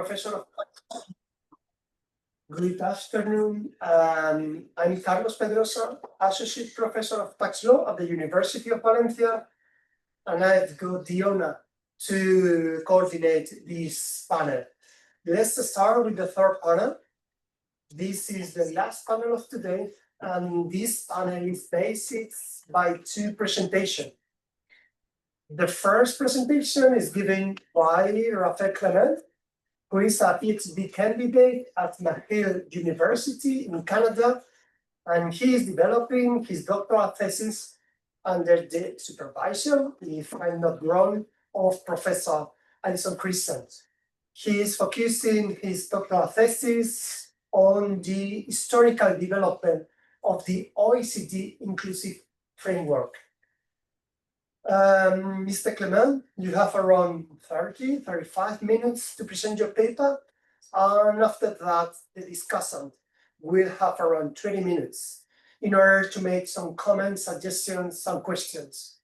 Professor of Good afternoon. I'm Carlos Pedrosa, Associate Professor of Tax Law at the University of Valencia, and I've got the honor to coordinate this panel. Let's start with the third panel. This is the last panel of today, and this panel is based by two presentations. The first presentation is given by Raphae Clement, who is a PhD candidate at McGill University in Canada, and he is developing his doctoral thesis under the supervision, if I'm not wrong, of Professor Alison Crescent. He is focusing his doctoral thesis on the historical development of the OECD inclusive framework. Mr. Clement, you have around 35 minutes to present your paper, and after that, the discussant will have around 20 minutes in order to make some comments, suggestions, and questions.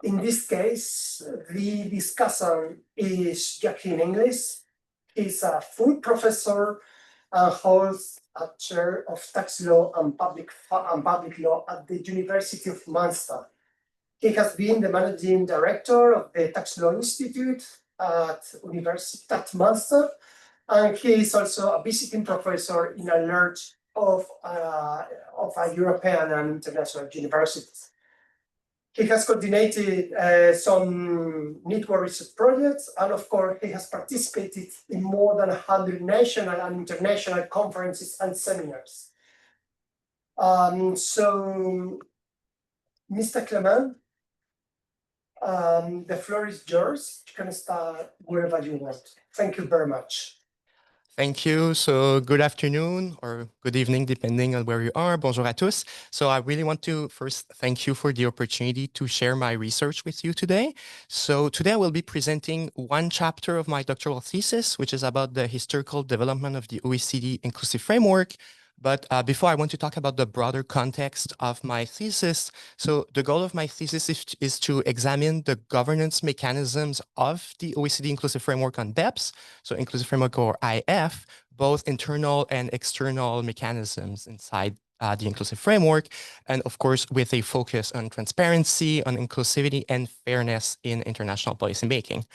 In this case, the discussant is Joaquin English. He's a full professor and holds a chair of tax law and public law at the University of Munster. He has been the managing director of the Tax Law Institute at Universitat Munster, and he is also a visiting professor in a large of European and international universities. He has coordinated some network research projects, and of course, he has participated in more than 100 national and international conferences and seminars. So, Mr. Clement, the floor is yours. You can start wherever you want. Thank you very much. Thank you. So good afternoon or good evening, depending on where you are. Bonjour à tous. So I really want to first thank you for the opportunity to share my research with you today. So today I will be presenting one chapter of my doctoral thesis, which is about the historical development of the OECD inclusive framework. But before, I want to talk about the broader context of my thesis. So the goal of my thesis is to examine the governance mechanisms of the OECD Inclusive Framework on BEPS, so Inclusive Framework or IF, both internal and external mechanisms inside the inclusive framework, and of course, with a focus on transparency, on inclusivity, and fairness in international policy making.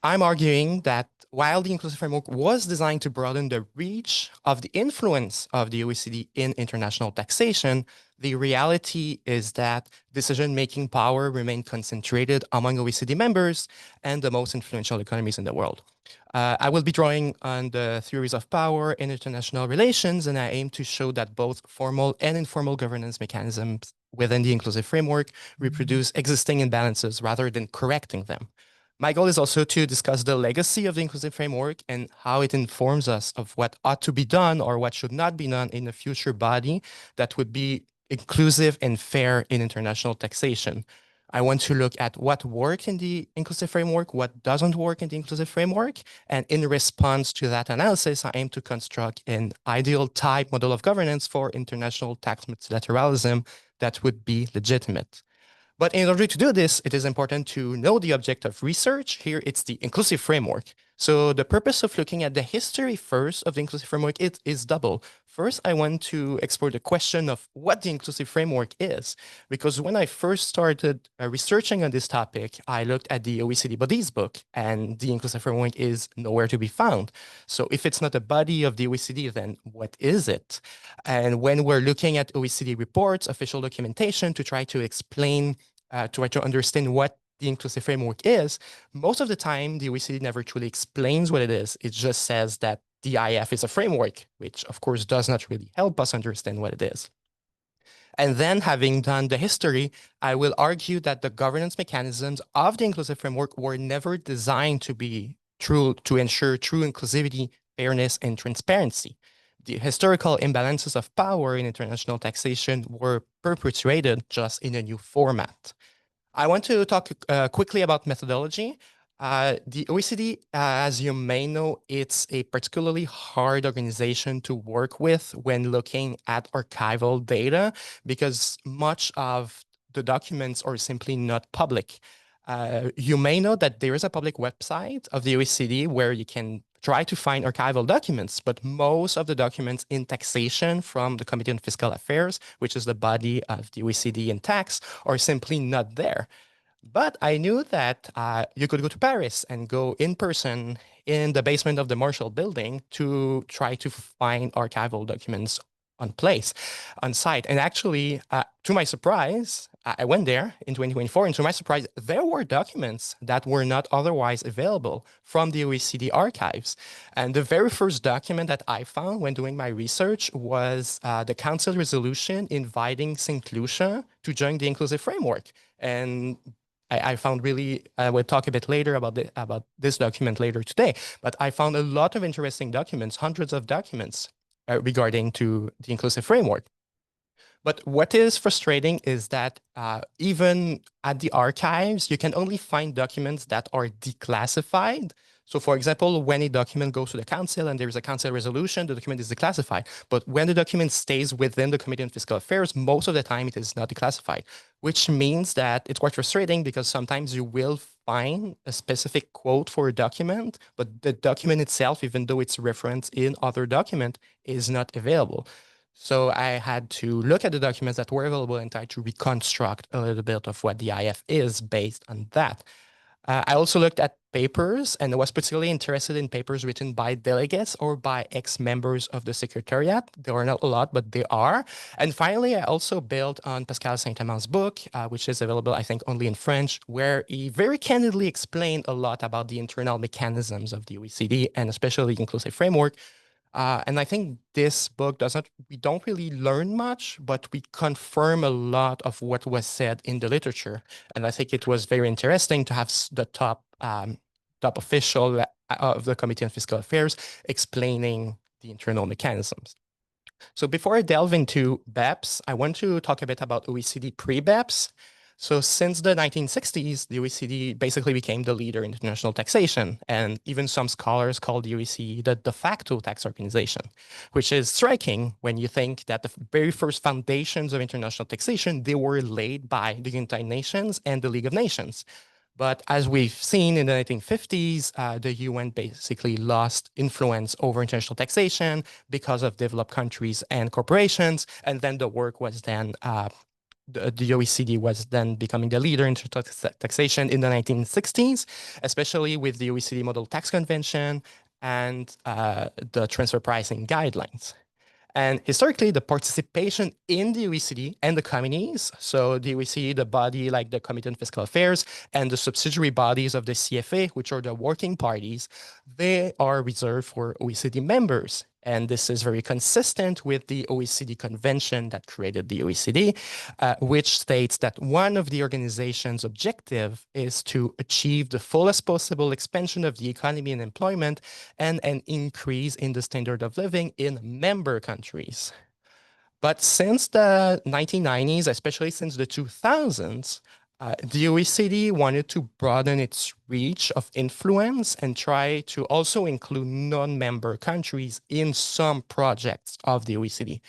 I'm arguing that while the inclusive framework was designed to broaden the reach of the influence of the OECD in international taxation, the reality is that decision-making power remained concentrated among OECD members and the most influential economies in the world. I will be drawing on the theories of power in international relations, and I aim to show that both formal and informal governance mechanisms within the inclusive framework reproduce existing imbalances rather than correcting them. My goal is also to discuss the legacy of the inclusive framework and how it informs us of what ought to be done or what should not be done in a future body that would be inclusive and fair in international taxation. I want to look at what worked in the inclusive framework, what doesn't work in the inclusive framework, and in response to that analysis, I aim to construct an ideal type model of governance for international tax multilateralism that would be legitimate. But in order to do this, it is important to know the object of research. Here, it's the inclusive framework. So the purpose of looking at the history first of the inclusive framework is double. First, I want to explore the question of what the inclusive framework is, because when I first started researching on this topic, I looked at the OECD bodies book, and the inclusive framework is nowhere to be found. So if it's not a body of the OECD, then what is it? And when we're looking at OECD reports, official documentation to try to explain, try to understand what the inclusive framework is, most of the time, the OECD never truly explains what it is. It just says that the IF is a framework, which of course does not really help us understand what it is. And then, having done the history, I will argue that the governance mechanisms of the inclusive framework were never designed to be true, to ensure true inclusivity, fairness, and transparency. The historical imbalances of power in international taxation were perpetuated just in a new format. I want to talk quickly about methodology. The OECD, as you may know, it's a particularly hard organization to work with when looking at archival data because much of the documents are simply not public. You may know that there is a public website of the OECD where you can try to find archival documents, but most of the documents in taxation from the Committee on Fiscal Affairs, which is the body of the OECD in tax, are simply not there. But I knew that you could go to Paris and go in person in the basement of the Marshall Building to try to find archival documents on place, on site. And actually, to my surprise, I went there in 2024, and to my surprise, there were documents that were not otherwise available from the OECD archives. And the very first document that I found when doing my research was the Council resolution inviting St. Lucia to join the inclusive framework. And I found really, we'll talk a bit later about this document later today, but I found a lot of interesting documents, hundreds of documents regarding to the inclusive framework. But what is frustrating is that even at the archives, you can only find documents that are declassified. So for example, when a document goes to the council and there is a council resolution, the document is declassified. But when the document stays within the Committee on Fiscal Affairs, most of the time it is not declassified, which means that it's quite frustrating because sometimes you will find a specific quote for a document, but the document itself, even though it's referenced in other document, is not available. So I had to look at the documents that were available and try to reconstruct a little bit of what the IF is based on that. I also looked at papers and was particularly interested in papers written by delegates or by ex-members of the Secretariat. There are not a lot, but they are. And finally, I also built on Pascal Saint-Amand's book, which is available, I think, only in French, where he very candidly explained a lot about the internal mechanisms of the OECD and especially the inclusive framework. And I think this book we don't really learn much, but we confirm a lot of what was said in the literature. And I think it was very interesting to have the top official of the Committee on Fiscal Affairs explaining the internal mechanisms. So before I delve into BEPS, I want to talk a bit about OECD pre-BEPS. So since the 1960s, the OECD basically became the leader in international taxation, and even some scholars call the OECD the de facto tax organization, which is striking when you think that the very first foundations of international taxation, they were laid by the United Nations and the League of Nations. But as we've seen in the 1950s, the UN basically lost influence over international taxation because of developed countries and corporations, and then the work was then the OECD was then becoming the leader in taxation in the 1960s, especially with the OECD Model Tax Convention and the transfer pricing guidelines. And historically, the participation in the OECD and the committees, so the OECD, the body like the Committee on Fiscal Affairs, and the subsidiary bodies of the CFA, which are the working parties, they are reserved for OECD members. And this is very consistent with the OECD convention that created the OECD, which states that one of the organization's objective is to achieve the fullest possible expansion of the economy and employment and an increase in the standard of living in member countries. But since the 1990s, especially since the 2000s, the OECD wanted to broaden its reach of influence and try to also include non-member countries in some projects of the OECD.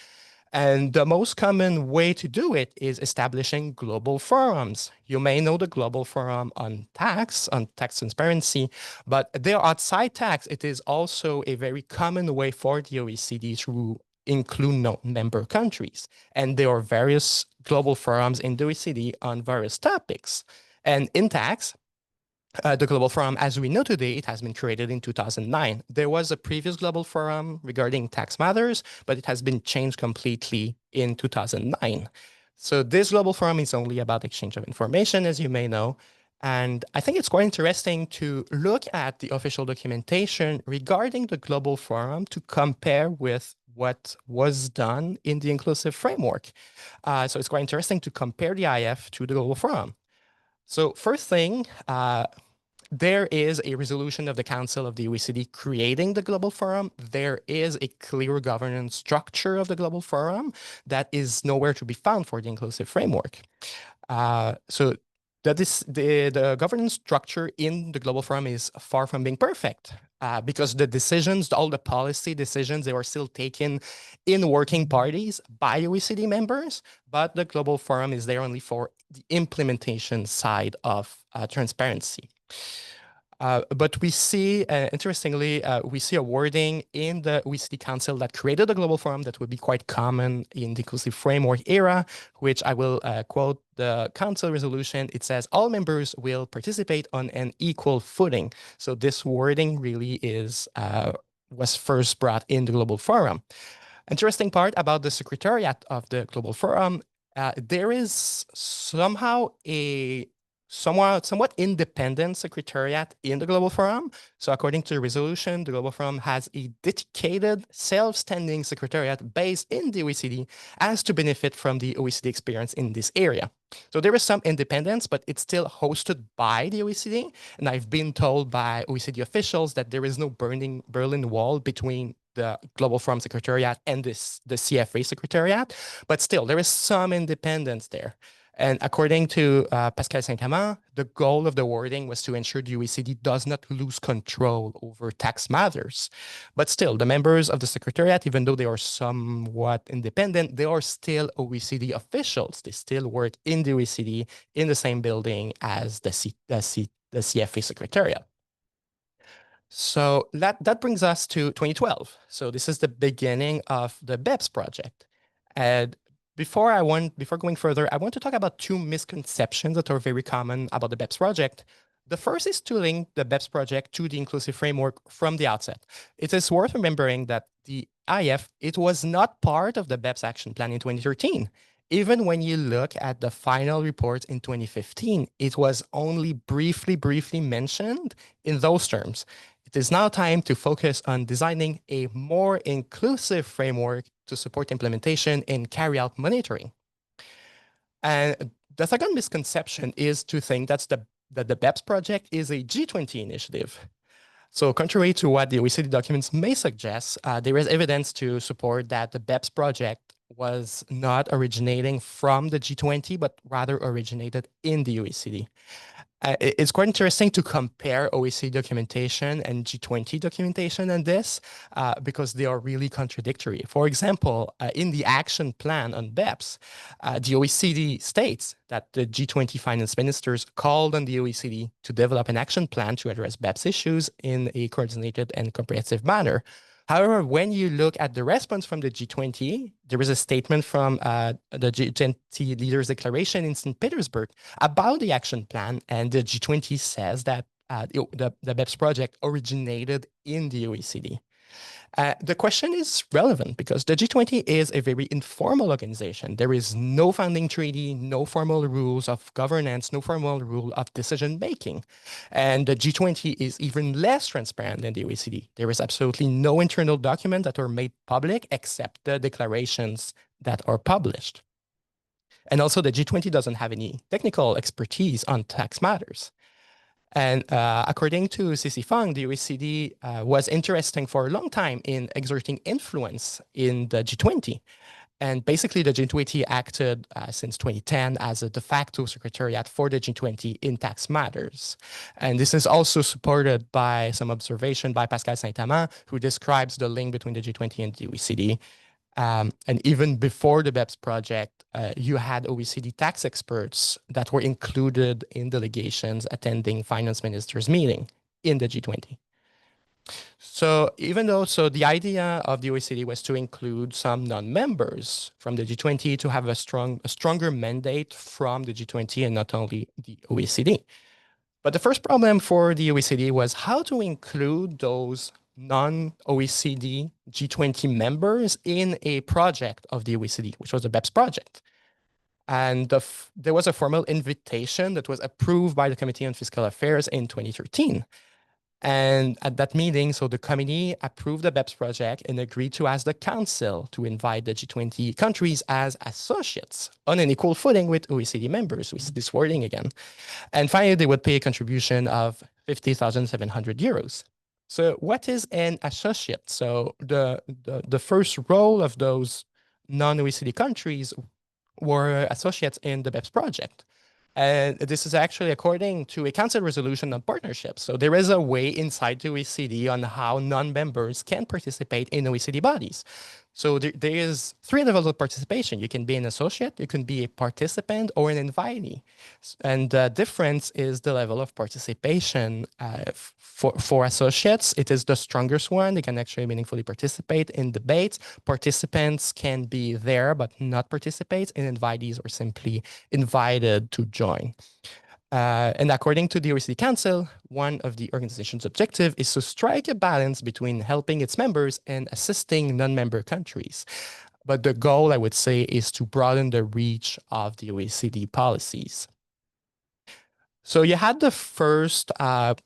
And the most common way to do it is establishing global forums. You may know the Global Forum on tax transparency, but there outside tax, it is also a very common way for the OECD to include non-member countries. And there are various global forums in the OECD on various topics. And in tax, the Global Forum, as we know today, it has been created in 2009. There was a previous Global Forum regarding tax matters, but it has been changed completely in 2009. So this Global Forum is only about exchange of information, as you may know. And I think it's quite interesting to look at the official documentation regarding the Global Forum to compare with what was done in the inclusive framework. So it's quite interesting to compare the IF to the Global Forum. So first thing, there is a resolution of the Council of the OECD creating the Global Forum. There is a clear governance structure of the Global Forum that is nowhere to be found for the inclusive framework. So that is the governance structure in the Global Forum is far from being perfect. because the decisions, all the policy decisions, they are still taken in working parties by OECD members, but the Global Forum is there only for the implementation side of transparency. But we see, interestingly, we see a wording in the OECD Council that created the Global Forum that would be quite common in the inclusive framework era, which I will quote the Council resolution. It says, all members will participate on an equal footing. So this wording really is was first brought in the Global Forum. Interesting part about the Secretariat of the Global Forum, there is somehow a somewhat independent secretariat in the Global Forum. So according to the resolution, the Global Forum has a dedicated self-standing secretariat based in the OECD as to benefit from the OECD experience in this area. So there is some independence, but it's still hosted by the OECD. And I've been told by OECD officials that there is no Berlin Wall between the Global Forum Secretariat and the CFA Secretariat, but still there is some independence there. And according to Pascal Saint-Amand, the goal of the wording was to ensure the OECD does not lose control over tax matters. But still, the members of the Secretariat, even though they are somewhat independent, they are still OECD officials. They still work in the OECD in the same building as the CFA Secretariat. So that brings us to 2012. So this is the beginning of the BEPS project. And before going further, I want to talk about two misconceptions that are very common about the BEPS project. The first is to link the BEPS project to the inclusive framework from the outset. It is worth remembering that the IF, it was not part of the BEPS action plan in 2013. Even when you look at the final report in 2015, it was only briefly mentioned in those terms. It is now time to focus on designing a more inclusive framework to support implementation and carry out monitoring. And the second misconception is to think that the BEPS project is a G20 initiative. So contrary to what the OECD documents may suggest, there is evidence to support that the BEPS project was not originating from the G20, but rather originated in the OECD. It's quite interesting to compare OECD documentation and G20 documentation on this because they are really contradictory. For example, in the action plan on BEPS, the OECD states that the G20 finance ministers called on the OECD to develop an action plan to address BEPS issues in a coordinated and comprehensive manner. However, when you look at the response from the G20, there is a statement from the G20 leaders' declaration in St. Petersburg about the action plan, and the G20 says that the BEPS project originated in the OECD. The question is relevant because the G20 is a very informal organization. There is no founding treaty, no formal rules of governance, no formal rule of decision making. And the G20 is even less transparent than the OECD. There is absolutely no internal document that are made public except the declarations that are published. And also the G20 doesn't have any technical expertise on tax matters. And according to CC Fang, the OECD was interesting for a long time in exerting influence in the G20. And basically, the G20 acted since 2010 as a de facto secretariat for the G20 in tax matters. And this is also supported by some observation by Pascal Saint-Amand, who describes the link between the G20 and the OECD. And even before the BEPS project, you had OECD tax experts that were included in delegations attending finance ministers' meeting in the G20. So even though, the idea of the OECD was to include some non-members from the G20 to have a stronger mandate from the G20 and not only the OECD. But the first problem for the OECD was how to include those non-OECD G20 members in a project of the OECD, which was the BEPS project. And there was a formal invitation that was approved by the Committee on Fiscal Affairs in 2013. And at that meeting, so the committee approved the BEPS project and agreed to ask the council to invite the G20 countries as associates on an equal footing with OECD members, with this wording again. And finally, they would pay a contribution of 50,700 euros. So what is an associate? So the first role of those non-OECD countries were associates in the BEPS project. And this is actually according to a council resolution on partnerships. So there is a way inside the OECD on how non-members can participate in OECD bodies. So there is three levels of participation. You can be an associate, you can be a participant, or an invitee. And the difference is the level of participation. For associates, it is the strongest one. They can actually meaningfully participate in debates. Participants can be there but not participate, and invitees are simply invited to join. And according to the OECD Council, one of the organization's objective is to strike a balance between helping its members and assisting non-member countries. But the goal, I would say, is to broaden the reach of the OECD policies. So you had the first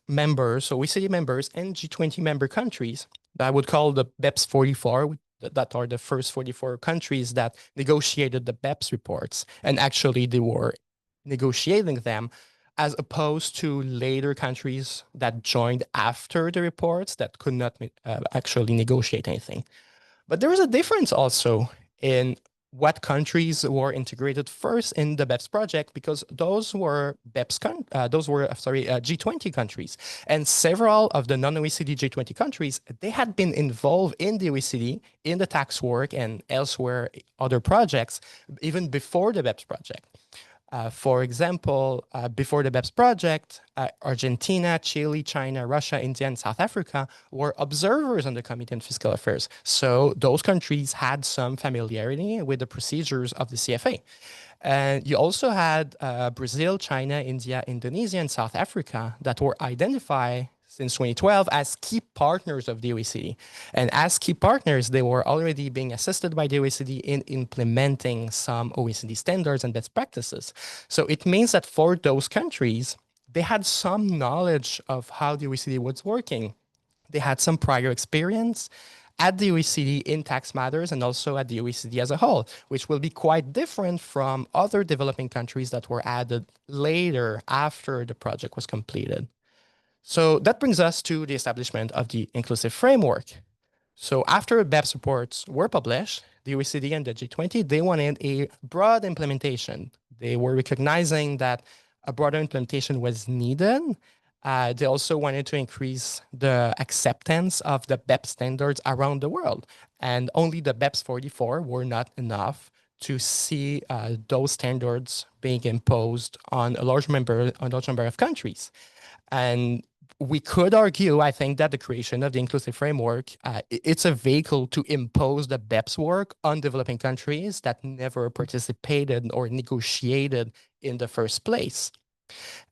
members, OECD members and G20 member countries that I would call the BEPS 44, that are the first 44 countries that negotiated the BEPS reports. And actually they were negotiating them as opposed to later countries that joined after the reports that could not actually negotiate anything. But there is a difference also in what countries were integrated first in the BEPS project, because those were G20 countries, and several of the non-OECD G20 countries, they had been involved in the OECD in the tax work and elsewhere other projects even before the BEPS project. For example, before the BEPS project, Argentina, Chile, China, Russia, India, and South Africa were observers on the Committee on Fiscal Affairs. So those countries had some familiarity with the procedures of the CFA. And you also had Brazil, China, India, Indonesia, and South Africa that were identified since 2012 as key partners of the OECD. And as key partners, they were already being assisted by the OECD in implementing some OECD standards and best practices. So it means that for those countries, they had some knowledge of how the OECD was working. They had some prior experience at the OECD in tax matters and also at the OECD as a whole, which will be quite different from other developing countries that were added later after the project was completed. So that brings us to the establishment of the inclusive framework. So after BEPS reports were published, the OECD and the G20, they wanted a broad implementation. They were recognizing that a broader implementation was needed. They also wanted to increase the acceptance of the BEPS standards around the world. And only the BEPS 44 were not enough to see those standards being imposed on a large number of countries. And we could argue, I think, that the creation of the inclusive framework, it's a vehicle to impose the BEPS work on developing countries that never participated or negotiated in the first place.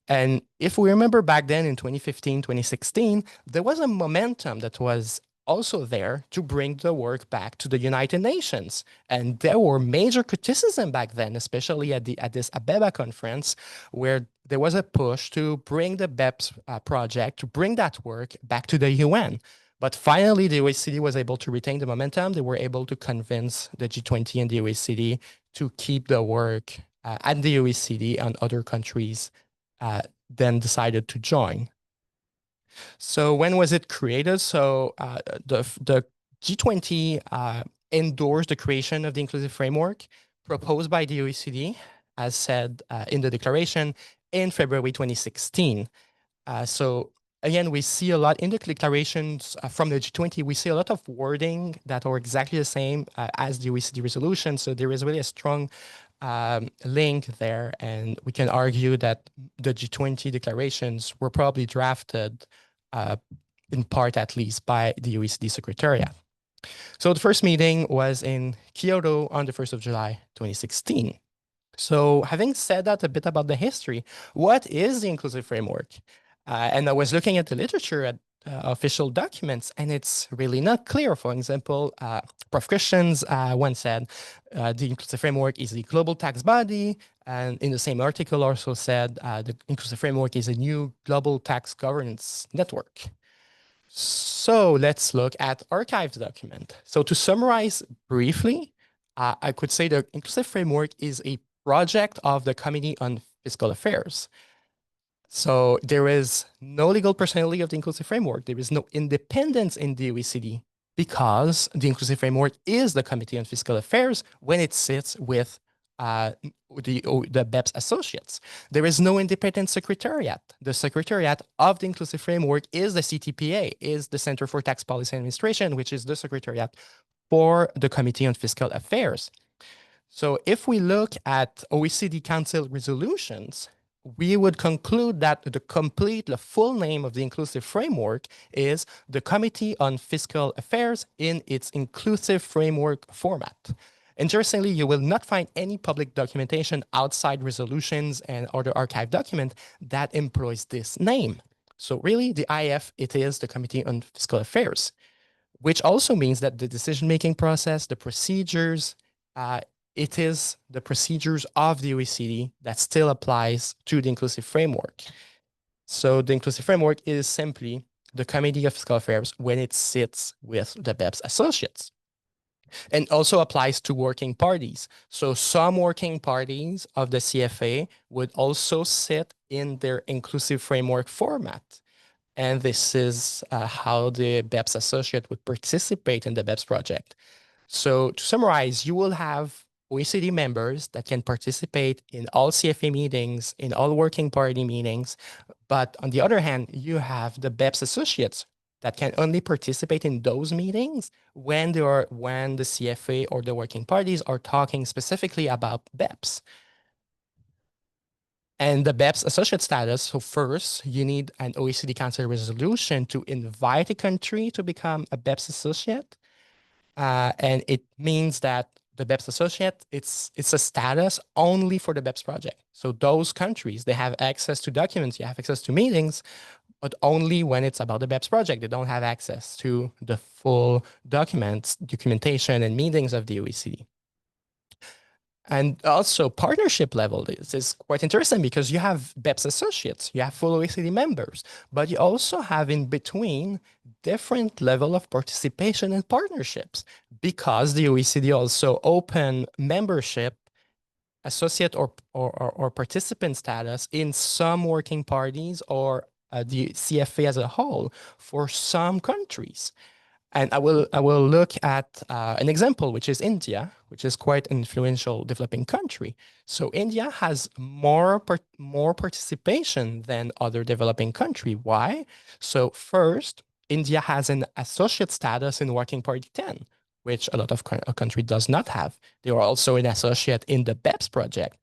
And if we remember back then in 2015, 2016, there was a momentum that was also there to bring the work back to the United Nations. And there were major criticism back then, especially at this Abeba conference, where there was a push to bring the BEPS project, to bring that work back to the UN. But finally, the OECD was able to retain the momentum. They were able to convince the G20 and the OECD to keep the work at the OECD, and other countries then decided to join. So when was it created? So the G20 endorsed the creation of the inclusive framework proposed by the OECD, as said in the declaration, in February 2016. So again, we see a lot in the declarations from the G20, we see a lot of wording that are exactly the same as the OECD resolution. So there is really a strong link there. And we can argue that the G20 declarations were probably drafted in part, at least, by the OECD Secretariat. So the first meeting was in Kyoto on the 1st of July, 2016. So having said that, a bit about the history, what is the inclusive framework? And I was looking at the literature at official documents, and it's really not clear. For example, Prof. Christians once said, the inclusive framework is the global tax body. And in the same article also said, the inclusive framework is a new global tax governance network. So let's look at archived document. So to summarize briefly, I could say the inclusive framework is a project of the Committee on Fiscal Affairs. So there is no legal personality of the inclusive framework. There is no independence in the OECD, because the inclusive framework is the Committee on Fiscal Affairs when it sits with the BEPS associates. There is no independent secretariat. The secretariat of the inclusive framework is the CTPA, is the Center for Tax Policy Administration, which is the secretariat for the Committee on Fiscal Affairs. So if we look at OECD Council resolutions, we would conclude that the full name of the inclusive framework is the Committee on Fiscal Affairs in its inclusive framework format. Interestingly, you will not find any public documentation outside resolutions and other archive document that employs this name. So really, the IF, it is the Committee on Fiscal Affairs, which also means that the decision-making process, the procedures, it is the procedures of the OECD that still applies to the inclusive framework. So the inclusive framework is simply the Committee of Fiscal Affairs when it sits with the BEPS associates, and also applies to working parties. So some working parties of the CFA would also sit in their inclusive framework format. And this is how the BEPS associate would participate in the BEPS project. So to summarize, you will have OECD members that can participate in all CFA meetings, in all working party meetings. But on the other hand, you have the BEPS associates that can only participate in those meetings when the CFA or the working parties are talking specifically about BEPS. And the BEPS associate status, so first, you need an OECD Council resolution to invite a country to become a BEPS associate. And it means that the BEPS associate, it's a status only for the BEPS project. So those countries, they have access to documents, you have access to meetings, but only when it's about the BEPS project. They don't have access to the full documentation, and meetings of the OECD. And also partnership level, this is quite interesting because you have BEPS associates, you have full OECD members, but you also have in between different level of participation and partnerships, because the OECD also open membership, associate or participant status in some working parties or the CFA as a whole for some countries. And I will look at an example, which is India, which is quite an influential developing country. So India has more participation than other developing country. Why? So first, India has an associate status in Working Party 10, which a lot of country does not have. They are also an associate in the BEPS project.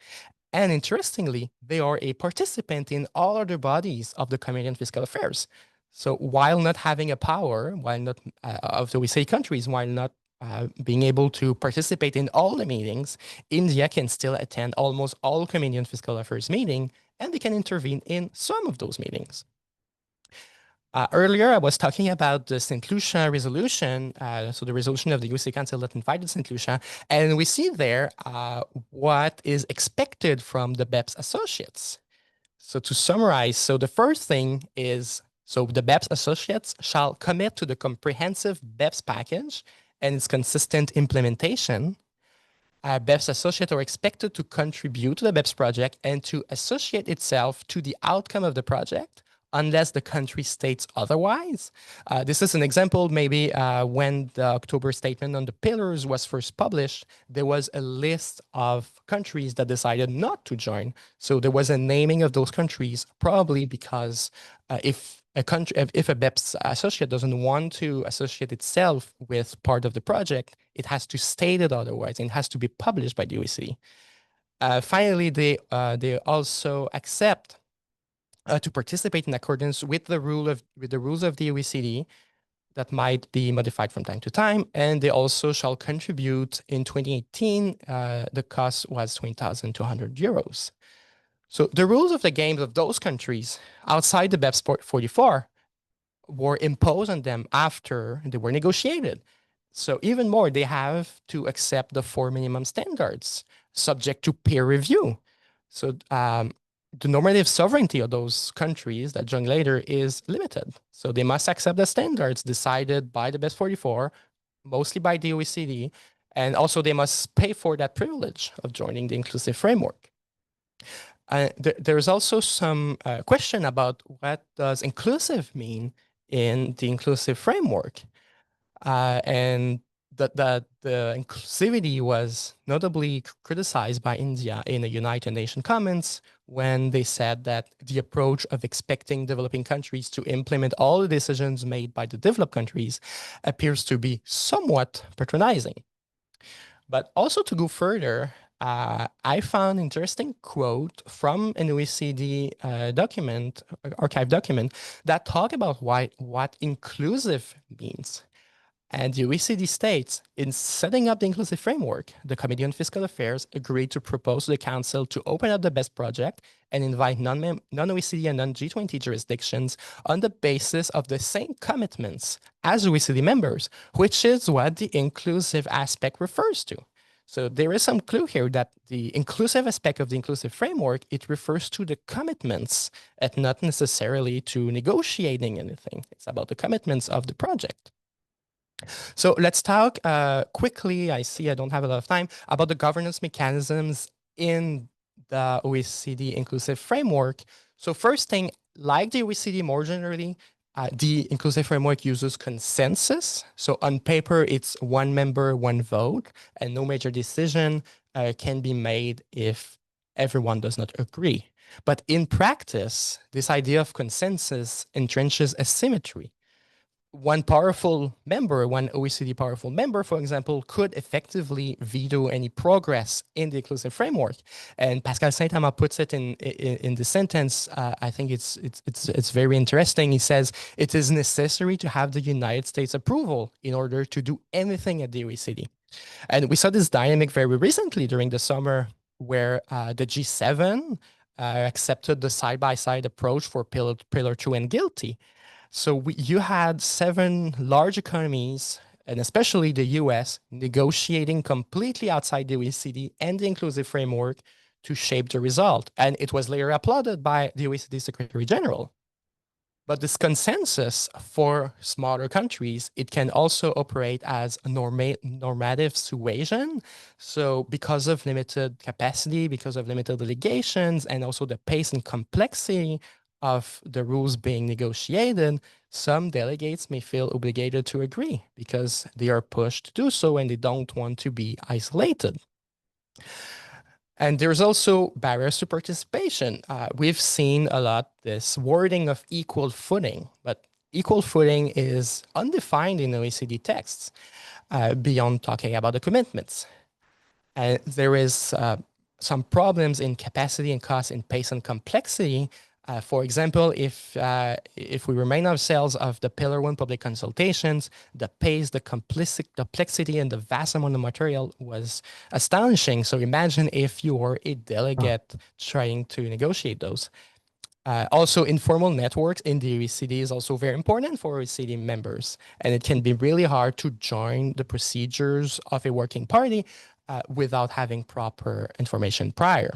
And interestingly, they are a participant in all other bodies of the Committee on Fiscal Affairs. So while not having a power, while not of the OECD countries, while not being able to participate in all the meetings, India can still attend almost all Committee on Fiscal Affairs meeting, and they can intervene in some of those meetings. Earlier, I was talking about the St. Lucia resolution, so the resolution of the OECD Council that invited St. Lucia, and we see there what is expected from the BEPS associates. So to summarize, so the first thing is, so the BEPS associates shall commit to the comprehensive BEPS package and its consistent implementation. BEPS associates are expected to contribute to the BEPS project and to associate itself to the outcome of the project unless the country states otherwise. This is an example, maybe when the October statement on the pillars was first published, there was a list of countries that decided not to join. So there was a naming of those countries, probably because if a BEPS associate doesn't want to associate itself with part of the project, it has to state it otherwise, and it has to be published by the OECD. Finally, they also accept to participate in accordance with the rules of the OECD that might be modified from time to time, and they also shall contribute. In 2018, the cost was 20,200 euros. So the rules of the game of those countries outside the BEPS 44 were imposed on them after they were negotiated. So even more, they have to accept the 4 minimum standards subject to peer review. So the normative sovereignty of those countries that join later is limited. So they must accept the standards decided by the BEPS 44, mostly by the OECD, and also they must pay for that privilege of joining the inclusive framework. There's also some question about what does inclusive mean in the inclusive framework. And the inclusivity was notably criticized by India in the United Nations comments when they said that the approach of expecting developing countries to implement all the decisions made by the developed countries appears to be somewhat patronizing. But also to go further, I found an interesting quote from an OECD document, archive document, that talk about what inclusive means. And the OECD states, in setting up the inclusive framework, the Committee on Fiscal Affairs agreed to propose to the Council to open up the best project and invite non-OECD and non-G20 jurisdictions on the basis of the same commitments as OECD members, which is what the inclusive aspect refers to. So there is some clue here that the inclusive aspect of the inclusive framework, it refers to the commitments and not necessarily to negotiating anything. It's about the commitments of the project. So let's talk quickly, I see I don't have a lot of time, about the governance mechanisms in the OECD inclusive framework. So first thing, like the OECD more generally, the inclusive framework uses consensus. So on paper, it's one member, one vote, and no major decision can be made if everyone does not agree. But in practice, this idea of consensus entrenches asymmetry. One powerful member, one OECD powerful member, for example, could effectively veto any progress in the inclusive framework. And Pascal Saint-Amand puts it in the sentence. I think it's very interesting. He says it is necessary to have the United States approval in order to do anything at the OECD. And we saw this dynamic very recently during the summer, where the G7 accepted the side-by-side approach for Pillar 2 and GILTI. So you had 7 large economies, and especially the US, negotiating completely outside the OECD and the inclusive framework to shape the result. And it was later applauded by the OECD Secretary General. But this consensus for smaller countries, it can also operate as a normative suasion. So because of limited capacity, because of limited delegations, and also the pace and complexity of the rules being negotiated, some delegates may feel obligated to agree because they are pushed to do so and they don't want to be isolated. And there's also barriers to participation. We've seen a lot this wording of equal footing, but equal footing is undefined in OECD texts beyond talking about the commitments. And there is some problems in capacity and cost in pace and complexity. For example, if we remind ourselves of the Pillar 1 public consultations, the pace, the complexity, and the vast amount of material was astonishing. So imagine if you were a delegate trying to negotiate those. Also, informal networks in the OECD is also very important for OECD members, and it can be really hard to join the procedures of a working party without having proper information prior.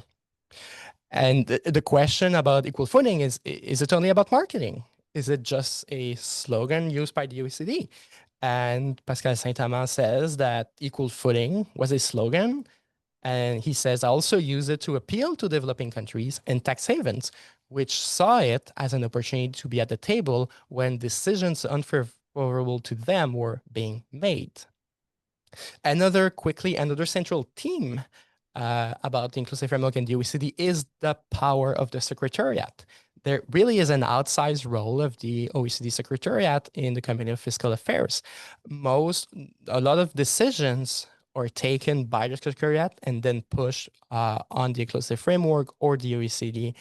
And the question about equal footing is it only about marketing? Is it just a slogan used by the OECD? And Pascal Saint-Amand says that equal footing was a slogan. And he says, I also use it to appeal to developing countries and tax havens, which saw it as an opportunity to be at the table when decisions unfavorable to them were being made. Another central theme about the inclusive framework and the OECD is the power of the Secretariat. There really is an outsized role of the OECD Secretariat in the Committee of Fiscal Affairs. A lot of decisions are taken by the Secretariat and then pushed on the inclusive framework or the OECD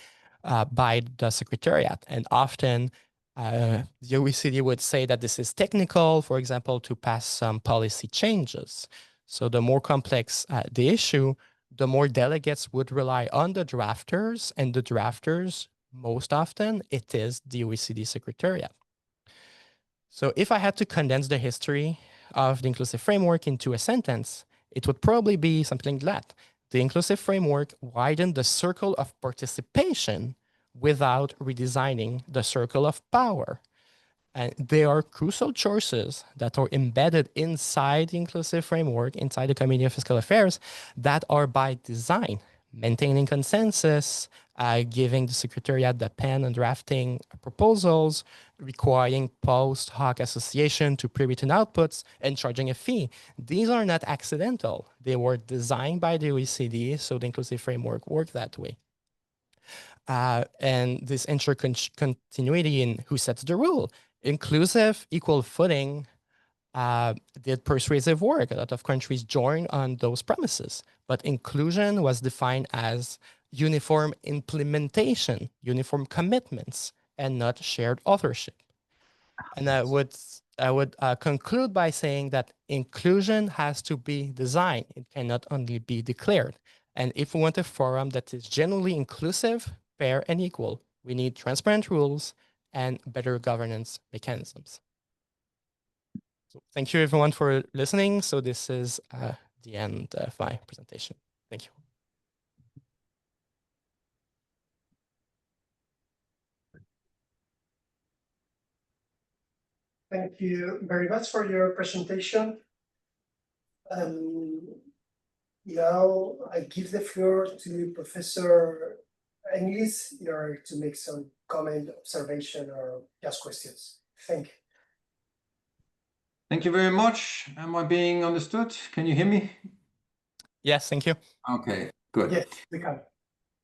by the Secretariat. And often the OECD would say that this is technical, for example, to pass some policy changes. So the more complex the issue, the more delegates would rely on the drafters, and the drafters, most often, it is the OECD Secretariat. So if I had to condense the history of the inclusive framework into a sentence, it would probably be something like that. The inclusive framework widened the circle of participation without redesigning the circle of power. And there are crucial choices that are embedded inside the inclusive framework, inside the Committee of Fiscal Affairs, that are by design, maintaining consensus, giving the Secretariat the pen and drafting proposals, requiring post hoc association to pre-written outputs, and charging a fee. These are not accidental. They were designed by the OECD, so the inclusive framework worked that way. And this ensure continuity in who sets the rule. Inclusive, equal footing did persuasive work. A lot of countries joined on those premises, but inclusion was defined as uniform implementation, uniform commitments, and not shared authorship. And I would conclude by saying that inclusion has to be designed. It cannot only be declared. And if we want a forum that is genuinely inclusive, fair, and equal, we need transparent rules and better governance mechanisms. So thank you everyone for listening. So this is the end of my presentation. Thank you. Thank you very much for your presentation. Now I give the floor to Professor Engels in order to make some comment, observation, or just questions. Thank you. Thank you very much. Am I being understood? Can you hear me? Yes, thank you. Okay, good. Yes, we can.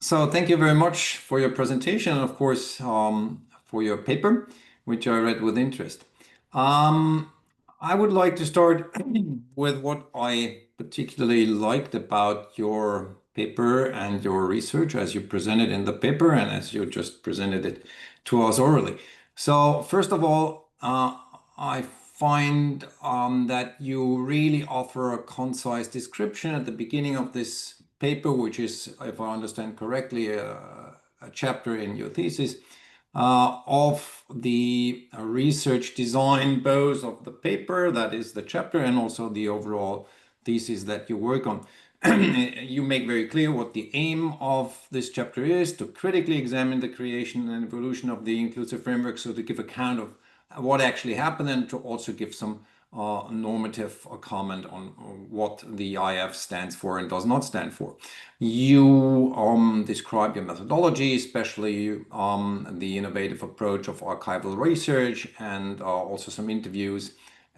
So thank you very much for your presentation and of course for your paper, which I read with interest. I would like to start with what I particularly liked about your paper and your research as you presented in the paper and as you just presented it to us orally. So first of all, I find that you really offer a concise description at the beginning of this paper, which is, if I understand correctly, a chapter in your thesis, of the research design, both of the paper, that is the chapter, and also the overall thesis that you work on. You make very clear what the aim of this chapter is: to critically examine the creation and evolution of the inclusive framework, so to give account of what actually happened and to also give some normative comment on what the IF stands for and does not stand for. You describe your methodology, especially the innovative approach of archival research and also some interviews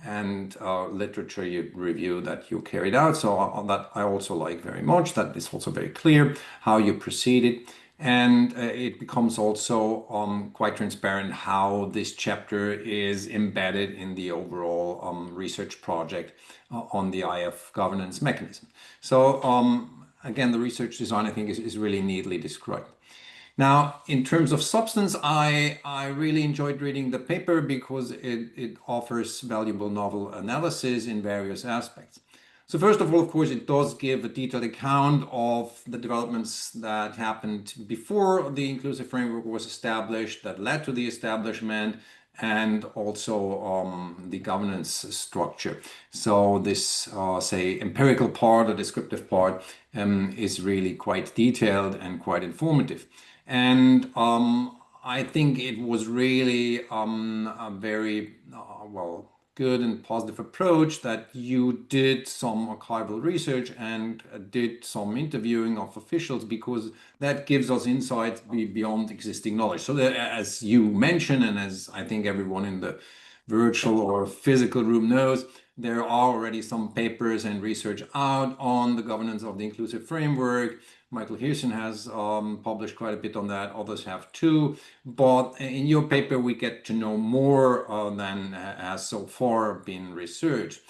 and literature review that you carried out. So that I also like very much. That is also very clear how you proceeded. And it becomes also quite transparent how this chapter is embedded in the overall research project on the IF governance mechanism. So again, the research design, I think, is really neatly described. Now, in terms of substance, I really enjoyed reading the paper because it offers valuable novel analysis in various aspects. So first of all, of course, it does give a detailed account of the developments that happened before the inclusive framework was established, that led to the establishment, and also the governance structure. So this, say, empirical part or descriptive part is really quite detailed and quite informative. And I think it was really a very, well, good and positive approach that you did some archival research and did some interviewing of officials, because that gives us insights beyond existing knowledge. So that, as you mentioned, and as I think everyone in the virtual or physical room knows, there are already some papers and research out on the governance of the inclusive framework. Michael Hirschen has published quite a bit on that. Others have too. But in your paper, we get to know more than has so far been researched.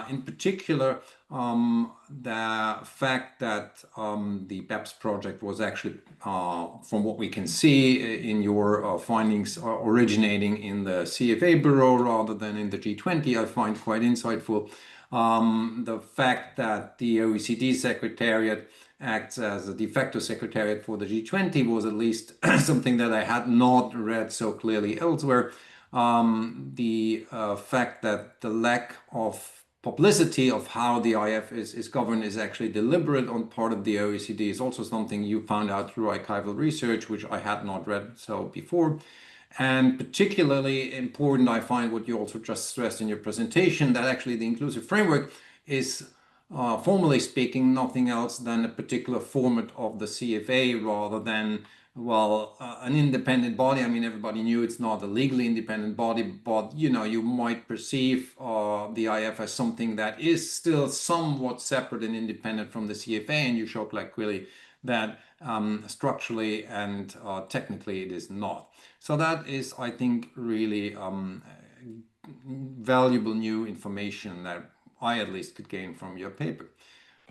In particular, the fact that the BEPS project was actually, from what we can see in your findings, originating in the CFA Bureau rather than in the G20, I find quite insightful. The fact that the OECD Secretariat acts as a de facto secretariat for the G20 was at least something that I had not read so clearly elsewhere. The fact that the lack of publicity of how the IF is governed is actually deliberate on part of the OECD is also something you found out through archival research, which I had not read so before. And particularly important, I find what you also just stressed in your presentation, that actually the inclusive framework is, formally speaking, nothing else than a particular format of the CFA rather than well, an independent body. I mean, everybody knew it's not a legally independent body, but you might perceive the IF as something that is still somewhat separate and independent from the CFA, and you showed like clearly that structurally and technically it is not. So that is, I think, really valuable new information that I at least could gain from your paper.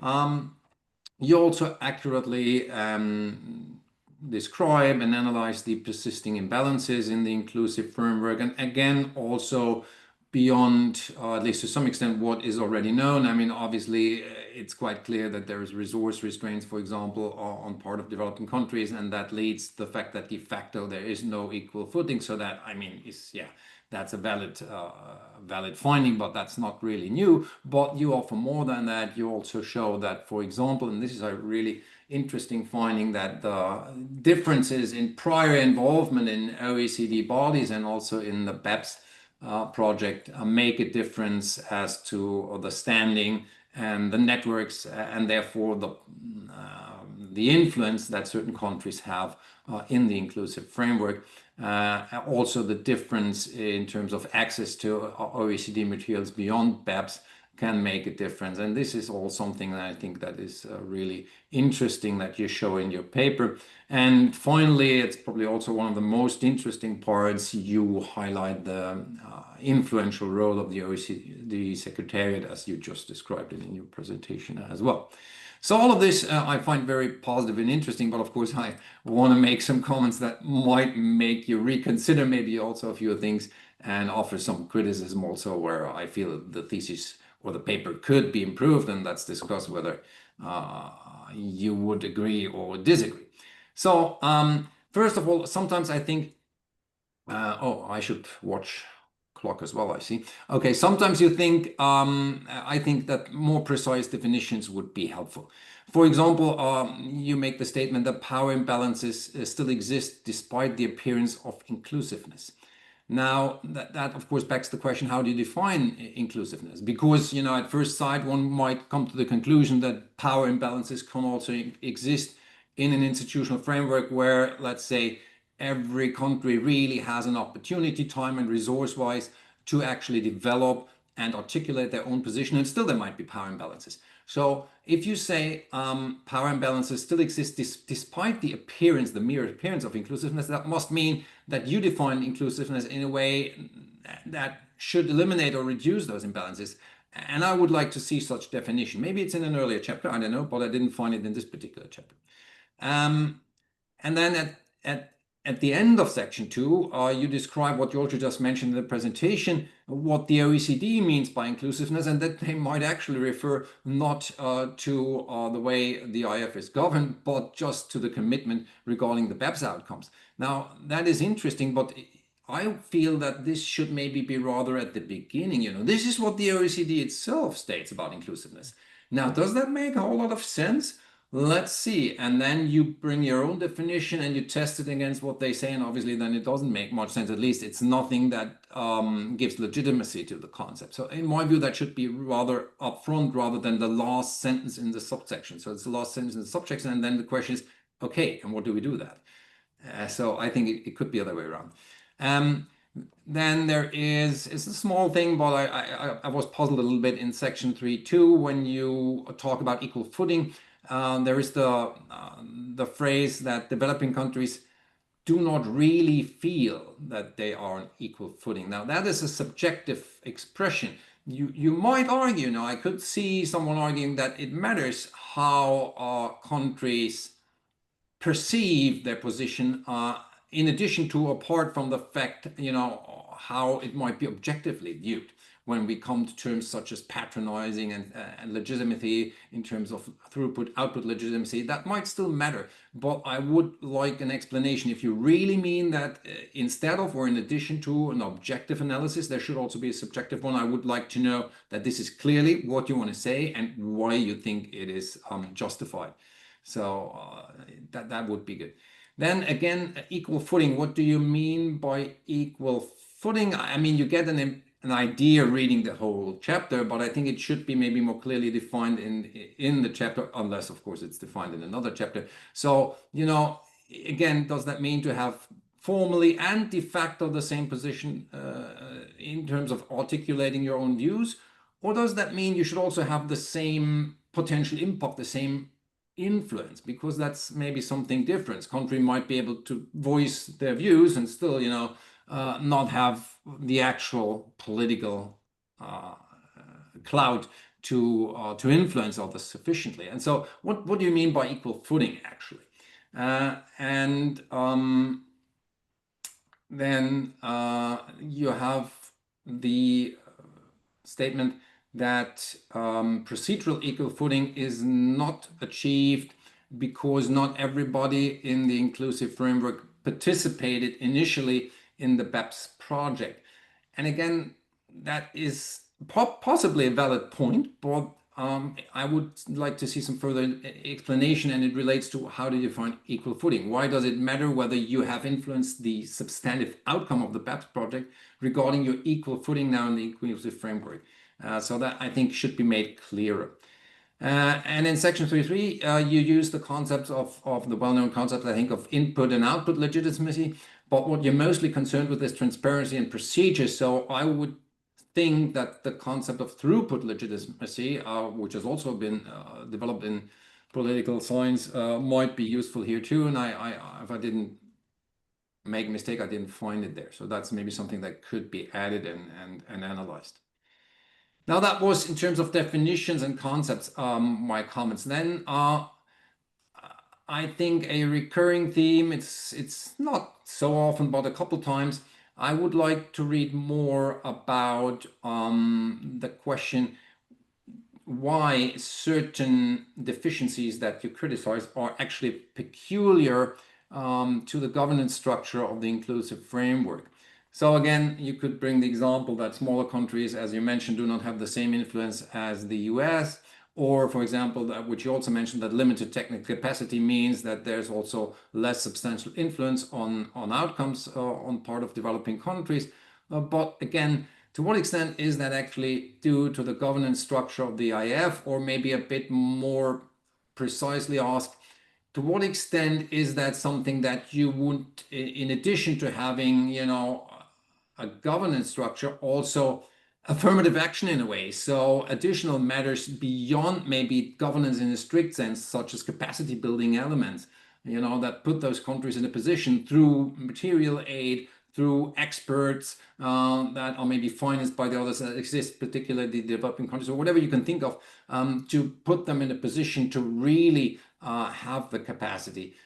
You also accurately describe and analyze the persisting imbalances in the inclusive framework, and again also beyond at least to some extent what is already known. I mean, obviously it's quite clear that there is resource restraints, for example, on part of developing countries, and that leads to the fact that de facto there is no equal footing. So that, I mean, is, yeah, that's a valid finding, but that's not really new. But you offer more than that. You also show that, for example, and this is a really interesting finding, that the differences in prior involvement in OECD bodies and also in the BEPS project make a difference as to the standing and the networks, and therefore the influence that certain countries have in the inclusive framework. Also the difference in terms of access to OECD materials beyond BEPS can make a difference. And this is all something that I think that is really interesting that you show in your paper. And finally, it's probably also one of the most interesting parts, you highlight the influential role of the OECD Secretariat, as you just described it in your presentation as well. So all of this I find very positive and interesting, but of course I want to make some comments that might make you reconsider maybe also a few things, and offer some criticism also where I feel the thesis or the paper could be improved, and let's discuss whether you would agree or disagree. So first of all, sometimes I think, oh, I should watch clock as well, I see. Okay, sometimes you think, I think that more precise definitions would be helpful. For example, you make the statement that power imbalances still exist despite the appearance of inclusiveness. Now, that of course begs the question, how do you define inclusiveness? Because, at first sight, one might come to the conclusion that power imbalances can also exist in an institutional framework where, let's say, every country really has an opportunity, time and resource-wise, to actually develop and articulate their own position, and still there might be power imbalances. So if you say power imbalances still exist despite the appearance, the mere appearance of inclusiveness, that must mean that you define inclusiveness in a way that should eliminate or reduce those imbalances. And I would like to see such definition. Maybe it's in an earlier chapter, I don't know, but I didn't find it in this particular chapter. And then at the end of section 2, you describe what you also just mentioned in the presentation, what the OECD means by inclusiveness, and that they might actually refer not to the way the IF is governed, but just to the commitment regarding the BEPS outcomes. Now, that is interesting, but I feel that this should maybe be rather at the beginning. This is what the OECD itself states about inclusiveness. Now, does that make a whole lot of sense? Let's see. And then you bring your own definition and you test it against what they say. And obviously then it doesn't make much sense. At least it's nothing that gives legitimacy to the concept. So in my view, that should be rather upfront rather than the last sentence in the subsection. So it's the last sentence in the subsection. And then the question is, okay, and what do we do with that? So I think it could be the other way around. Then there is, it's a small thing, but I was puzzled a little bit in section 3.2 when you talk about equal footing. There is the phrase that developing countries do not really feel that they are on equal footing. Now, that is a subjective expression. You might argue, I could see someone arguing that it matters how countries perceive their position, in addition to, apart from the fact, how it might be objectively viewed when we come to terms such as patronizing and legitimacy in terms of throughput, output legitimacy. That might still matter, but I would like an explanation. If you really mean that instead of or in addition to an objective analysis, there should also be a subjective one, I would like to know that this is clearly what you want to say and why you think it is justified. So that would be good. Then again, equal footing. What do you mean by equal footing? I mean, you get an idea reading the whole chapter, but I think it should be maybe more clearly defined in the chapter, unless of course it's defined in another chapter. So, again, does that mean to have formally and de facto the same position in terms of articulating your own views? Or does that mean you should also have the same potential impact, the same influence? Because that's maybe something different. Country might be able to voice their views and still, not have the actual political clout to influence others sufficiently. And so, what do you mean by equal footing, actually? And then you have the statement that procedural equal footing is not achieved because not everybody in the inclusive framework participated initially in the BEPS project. And again, that is possibly a valid point, but I would like to see some further explanation, and it relates to how do you define equal footing? Why does it matter whether you have influenced the substantive outcome of the BEPS project regarding your equal footing now in the inclusive framework? So that I think should be made clearer. And in section 3.3, you use the concepts of the well-known concept, I think, of input and output legitimacy. But what you're mostly concerned with is transparency and procedure. So I would think that the concept of throughput legitimacy, which has also been developed in political science, might be useful here too. And if I didn't make a mistake, I didn't find it there. So that's maybe something that could be added and analyzed. Now that was in terms of definitions and concepts, my comments. Then I think a recurring theme, it's not so often, but a couple times, I would like to read more about the question why certain deficiencies that you criticize are actually peculiar to the governance structure of the inclusive framework. So again, you could bring the example that smaller countries, as you mentioned, do not have the same influence as the US. Or, for example, which you also mentioned, that limited technical capacity means that there's also less substantial influence on outcomes on part of developing countries. But again, to what extent is that actually due to the governance structure of the IF, or maybe a bit more precisely asked, to what extent is that something that you would, in addition to having, a governance structure, also affirmative action in a way? So additional matters beyond maybe governance in a strict sense, such as capacity building elements, that put those countries in a position through material aid, through experts that are maybe financed by the others that exist, particularly the developing countries, or whatever you can think of, to put them in a position to really have the capacity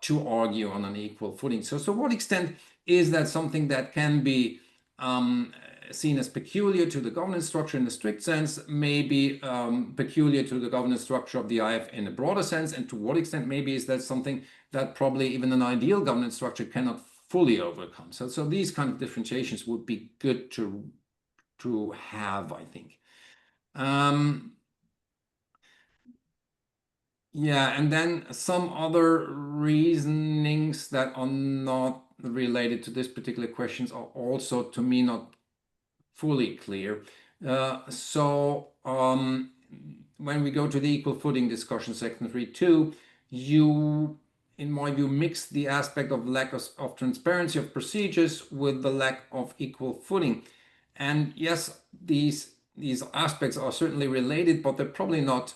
to argue on an equal footing. So what extent is that something that can be seen as peculiar to the governance structure in the strict sense, maybe peculiar to the governance structure of the IF in a broader sense, and to what extent maybe is that something that probably even an ideal governance structure cannot fully overcome? So these kind of differentiations would be good to have, I think. Yeah, and then some other reasonings that are not related to this particular questions are also, to me, not fully clear. So when we go to the equal footing discussion, section 3.2, you, in my view, mix the aspect of lack of transparency of procedures with the lack of equal footing. And yes, these aspects are certainly related, but they're probably not,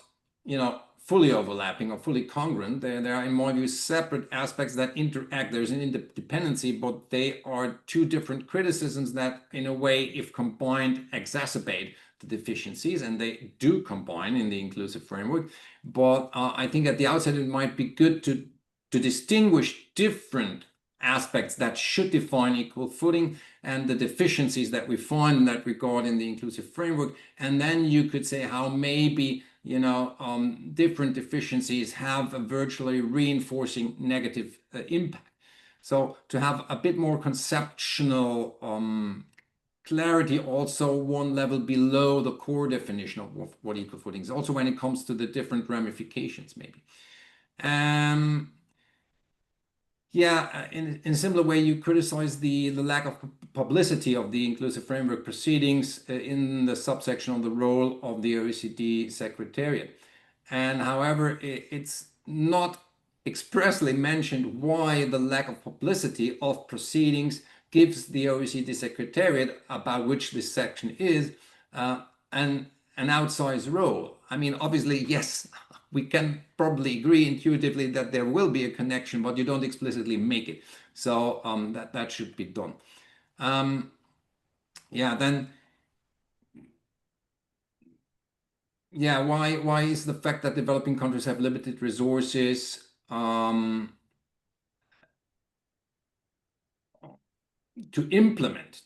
fully overlapping or fully congruent. There are, in my view, separate aspects that interact. There's an interdependency, but they are two different criticisms that, in a way, if combined, exacerbate the deficiencies, and they do combine in the inclusive framework. But I think at the outset, it might be good to distinguish different aspects that should define equal footing and the deficiencies that we find in that regard in the inclusive framework. And then you could say how maybe different deficiencies have a virtually reinforcing negative impact. So to have a bit more conceptual clarity, also one level below the core definition of what equal footing is, also when it comes to the different ramifications, maybe. Yeah, in a similar way, you criticize the lack of publicity of the inclusive framework proceedings in the subsection on the role of the OECD Secretariat. And however, it's not expressly mentioned why the lack of publicity of proceedings gives the OECD Secretariat, about which this section is, an outsized role. I mean, obviously, yes, we can probably agree intuitively that there will be a connection, but you don't explicitly make it. So that should be done. Yeah, then, yeah, why is the fact that developing countries have limited resources to implement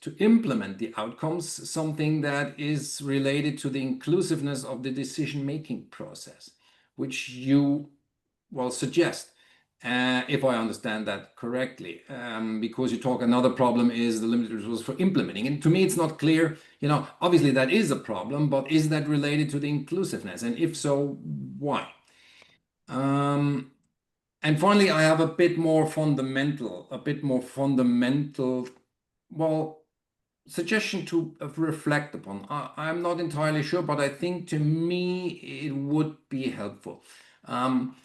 the outcomes, something that is related to the inclusiveness of the decision-making process, which you, well, suggest, if I understand that correctly, because you talk, another problem is the limited resources for implementing. And to me, it's not clear, obviously that is a problem, but is that related to the inclusiveness? And if so, why? And finally, I have a bit more fundamental, well, suggestion to reflect upon. I'm not entirely sure, but I think to me it would be helpful. And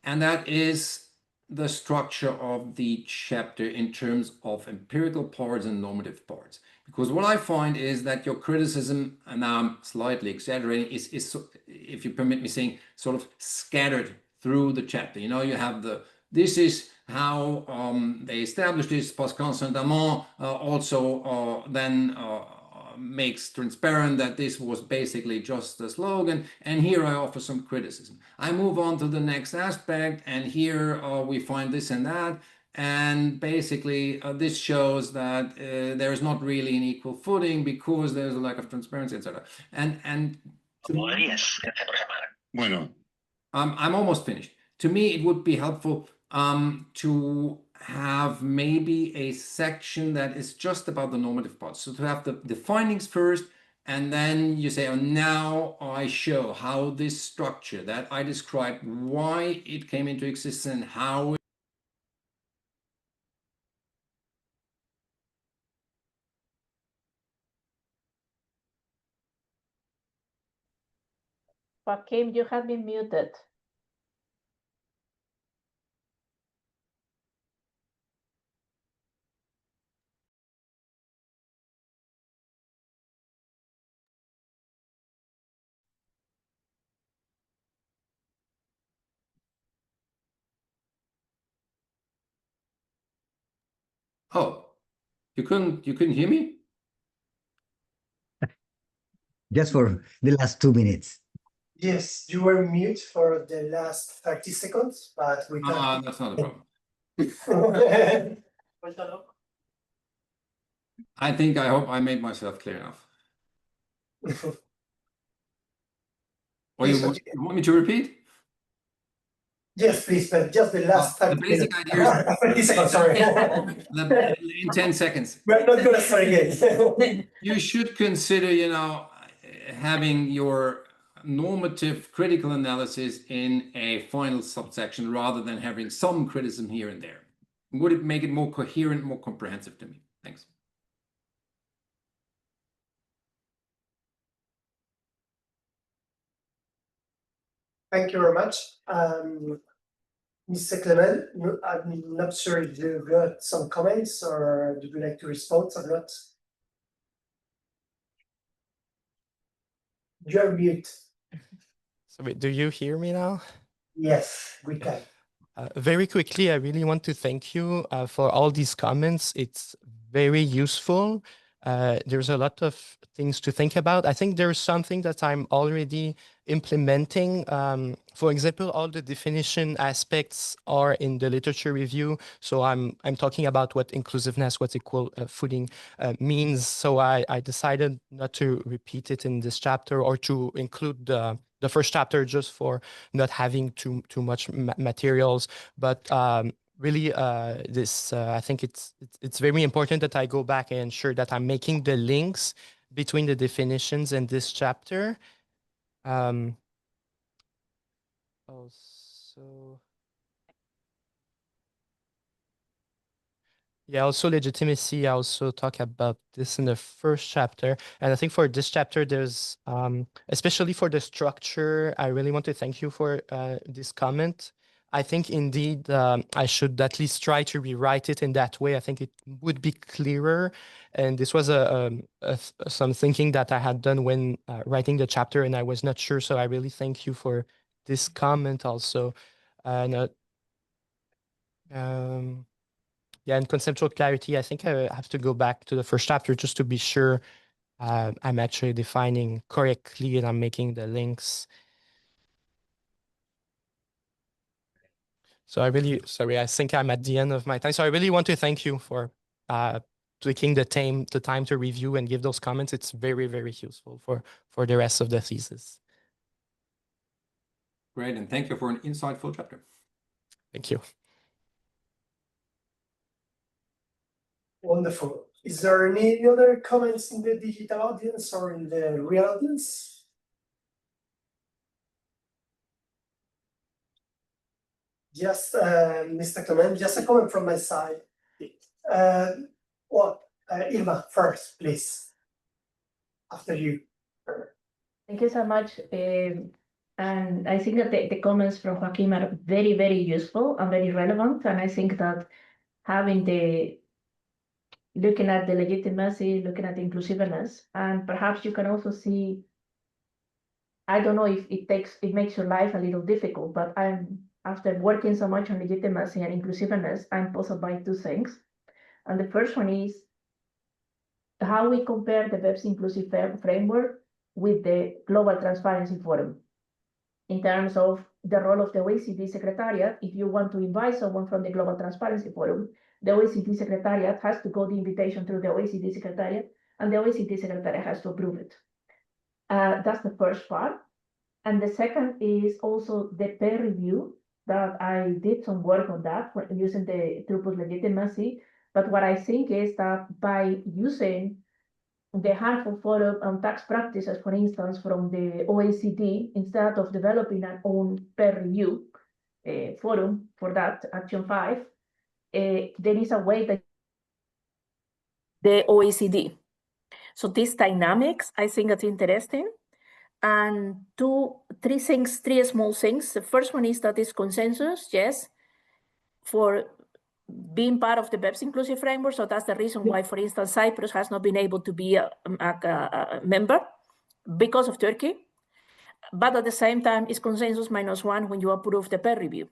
that is the structure of the chapter in terms of empirical parts and normative parts. Because what I find is that your criticism, and now I'm slightly exaggerating, is if you permit me saying, sort of scattered through the chapter. You have this is how they established this. Pascal Saint-Amand also then makes transparent that this was basically just a slogan, and here I offer some criticism. I move on to the next aspect, and here we find this and that, and basically this shows that there is not really an equal footing because there's a lack of transparency, etc. And bueno, I'm almost finished. To me, it would be helpful to have maybe a section that is just about the normative parts. So to have the findings first, and then you say, oh, now I show how this structure that I described, why it came into existence, and how Joaquim, you have been muted. Oh, you couldn't hear me? Just for the last 2 minutes. Yes, you were mute for the last 30 seconds, but we can. That's not a problem. I hope I made myself clear enough. Or you want me to repeat? Yes, please, but just the last The 30 basic minutes. idea is 30 seconds, sorry. in 10 seconds. We're not gonna start again. You should consider, having your normative critical analysis in a final subsection rather than having some criticism here and there. Would it make it more coherent, more comprehensive to me? Thanks. Thank you very much. Mr. Clement, I'm not sure if you got some comments or do you like to respond or not? You're mute. So wait, do you hear me now? Yes, we can. Very quickly, I really want to thank you for all these comments. It's very useful. There's a lot of things to think about. I think there's something that I'm already implementing. For example, all the definition aspects are in the literature review. So I'm talking about what inclusiveness, what equal footing means. So I decided not to repeat it in this chapter or to include the first chapter just for not having too much materials. But really, I think it's very important that I go back and ensure that I'm making the links between the definitions and this chapter. Also legitimacy. I also talk about this in the first chapter. And I think for this chapter, there's, especially for the structure, I really want to thank you for this comment. I think indeed I should at least try to rewrite it in that way. I think it would be clearer. And this was some thinking that I had done when writing the chapter, and I was not sure. So I really thank you for this comment also. And yeah, and conceptual clarity, I think I have to go back to the first chapter just to be sure I'm actually defining correctly and I'm making the links. So I really, sorry, I think I'm at the end of my time. So I really want to thank you for taking the time to review and give those comments. It's very, very useful for the rest of the thesis. Great, and thank you for an insightful chapter. Thank you. Wonderful. Is there any other comments in the digital audience or in the real audience? Just, Mr. Clement, just a comment from my side. Irma, first, please. After you. Thank you so much. And I think that the comments from Joaquim are very, very useful and very relevant. And I think that having looking at the legitimacy, looking at the inclusiveness, and perhaps you can also see, I don't know if it makes your life a little difficult, but after working so much on legitimacy and inclusiveness, I'm puzzled by two things. And the first one is how we compare the BEPS inclusive framework with the Global Transparency Forum in terms of the role of the OECD Secretariat. If you want to invite someone from the Global Transparency Forum, the OECD Secretariat has to go the invitation through the OECD Secretariat, and the OECD Secretariat has to approve it. That's the first part. And the second is also the peer review, that I did some work on that using the throughput legitimacy. But what I think is that by using the harmful forum on tax practices, for instance, from the OECD, instead of developing our own peer review forum for that, Action 5, there is a way that the OECD. So these dynamics, I think it's interesting. And three small things. The first one is that it's consensus, yes, for being part of the BEPS inclusive framework. So that's the reason why, for instance, Cyprus has not been able to be a member because of Turkey. But at the same time, it's consensus -1 when you approve the peer review.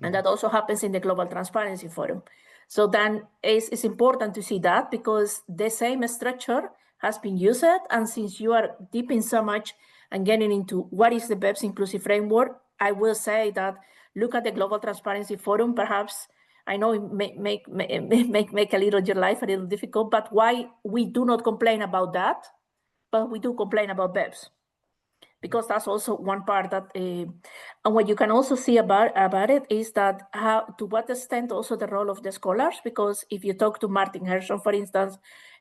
And that also happens in the Global Transparency Forum. So then it's important to see that, because the same structure has been used. And since you are deep in so much and getting into what is the BEPS inclusive framework, I will say that look at the Global Transparency Forum. Perhaps I know it make a little your life a little difficult, but why we do not complain about that, but we do complain about BEPS. Because that's also one part that, and what you can also see about it is that to what extent also the role of the scholars, because if you talk to Martin Hershon, for instance,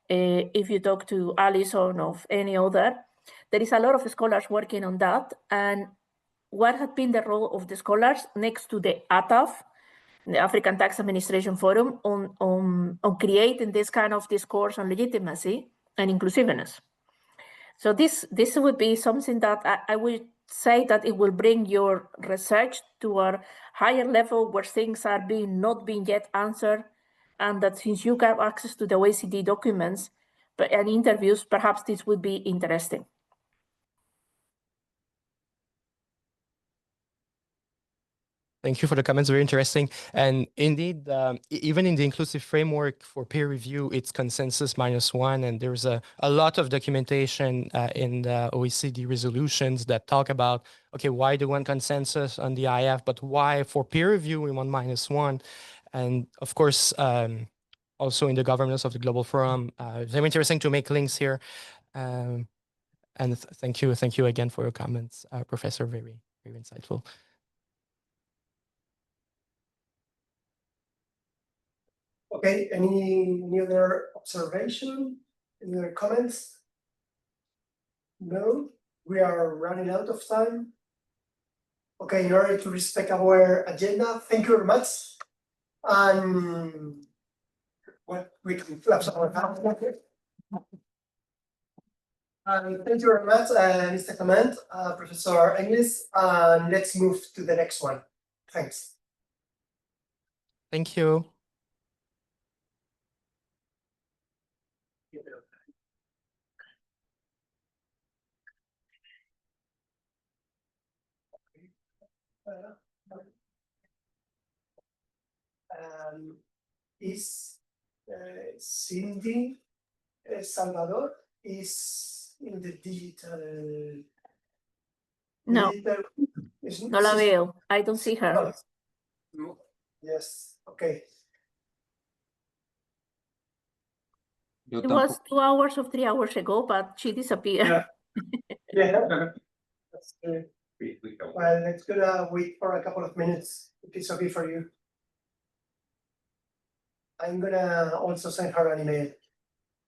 if you talk to Alison of any other, there is a lot of scholars working on that. And what has been the role of the scholars next to the ATAF, the African Tax Administration Forum, on creating this kind of discourse on legitimacy and inclusiveness? So this would be something that I would say that it will bring your research to a higher level where things are not being yet answered, and that since you have access to the OECD documents and interviews, perhaps this would be interesting. Thank you for the comments, very interesting. And indeed, even in the inclusive framework for peer review, it's consensus -1. And there's a lot of documentation in the OECD resolutions that talk about, okay, why do we want consensus on the IF, but why for peer review we want -1? And of course, also in the governance of the Global Forum, very interesting to make links here. And thank you again for your comments, Professor, very, very insightful. Okay, any other observation? Any other comments? No, we are running out of time. Okay, in order to respect our agenda, thank you very much. And what we can clap our hands. And thank you very much, Mr. Clement, Professor English. And let's move to the next one. Thanks. Thank you. Is Cindy Salvador is in the digital. No, digital- no la veo. I don't see her. Oh, no. Yes, okay. Yo It was tampoco. 2 hours or 3 hours ago, but she disappeared. Yeah. Yeah. That's good. Well, it's gonna wait for a couple of minutes, if it's okay for you. I'm gonna also send her an email.